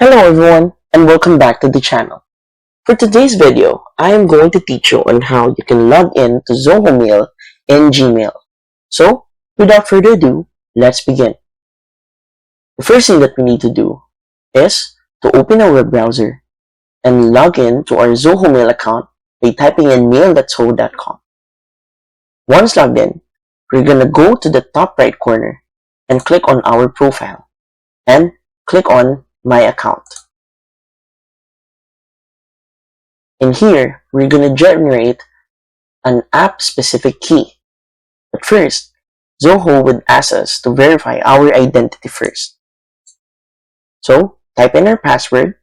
Hello everyone and welcome back to the channel. For today's video, I am going to teach you on how you can log in to Zoho Mail in Gmail. So, without further ado, let's begin. The first thing that we need to do is to open our web browser and log in to our Zoho Mail account by typing in mail.zoho.com. Once logged in, we're going to go to the top right corner and click on our profile and click on My Account. In here, we're going to generate an app-specific key. But first, Zoho would ask us to verify our identity first. So, type in our password,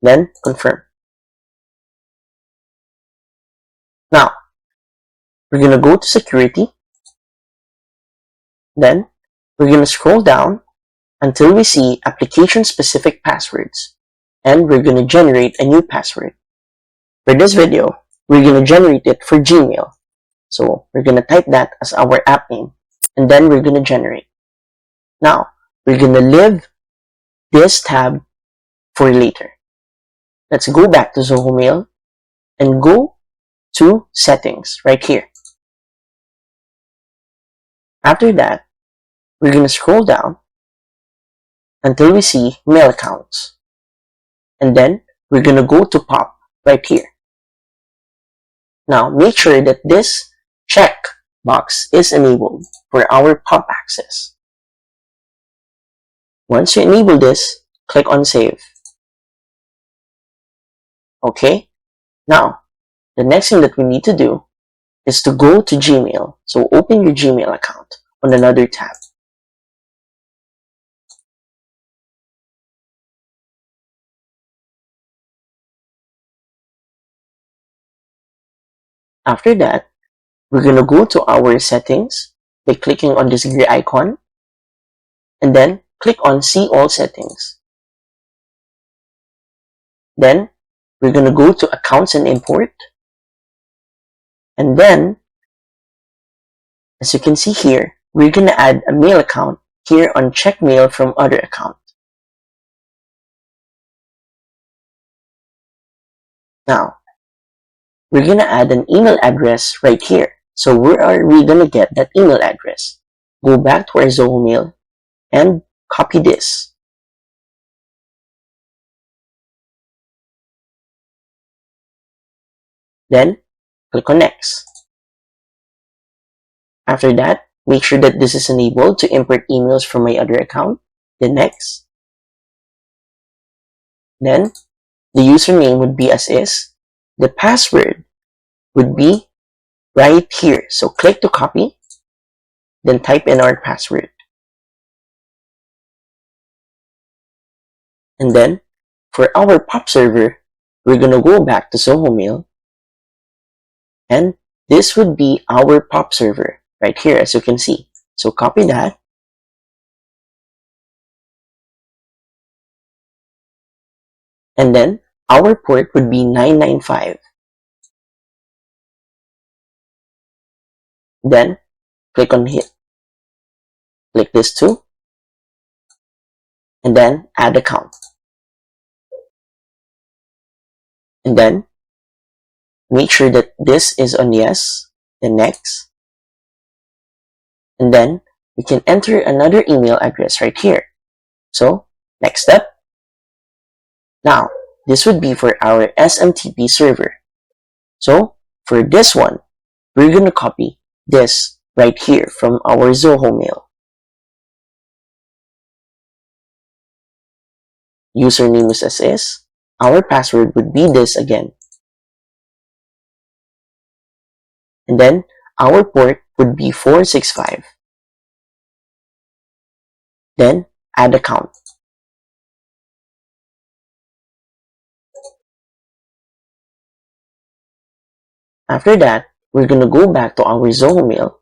then confirm. Now, we're going to go to security, then we're going to scroll down until we see application-specific passwords, and we're going to generate a new password. For this video, we're going to generate it for Gmail. So we're going to type that as our app name, and then we're going to generate. Now, we're going to leave this tab for later. Let's go back to Zoho Mail and go to Settings right here. After that, we're going to scroll down until we see Mail Accounts. And then we're going to go to Pop right here. Now, make sure that this check box is enabled for our Pop access. Once you enable this, click on Save. Okay, now the next thing that we need to do is to go to Gmail. So open your Gmail account on another tab. After that, we're going to go to our settings by clicking on this gray icon and then click on See All Settings. Then we're going to go to Accounts and Import, and then as you can see here, we're going to add a mail account here on Check Mail from Other Account. Now, we're going to add an email address right here. So where are we going to get that email address? Go back to our Zoho Mail and copy this. Then click on Next. After that, make sure that this is enabled to import emails from my other account. Then Next. Then the username would be as is. The password would be right here. So click to copy, then type in our password. And then for our POP server, we're going to go back to Zoho Mail. And this would be our POP server right here, as you can see. So copy that. And then our port would be 995. Then click on Hit. Click this too. And then add account. And then make sure that this is on yes. Then Next. And then we can enter another email address right here. So next step. Now, this would be for our SMTP server. So for this one, we're going to copy this right here from our Zoho Mail. Username is as is. Our password would be this again. And then our port would be 465. Then add account. After that, we're going to go back to our Zoho Mail,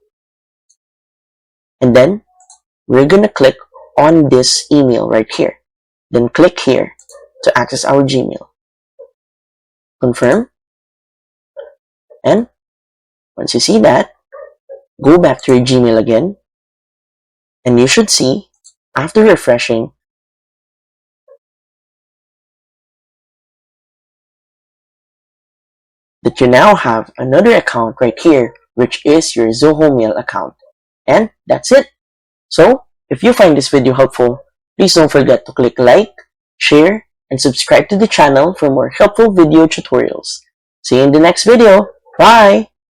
and then we're going to click on this email right here. Then click here to access our Gmail. Confirm. And once you see that, go back to your Gmail again, and you should see, after refreshing, that you now have another account right here, which is your Zoho Mail account. And that's it. So, if you find this video helpful, please don't forget to click like, share, and subscribe to the channel for more helpful video tutorials. See you in the next video. Bye!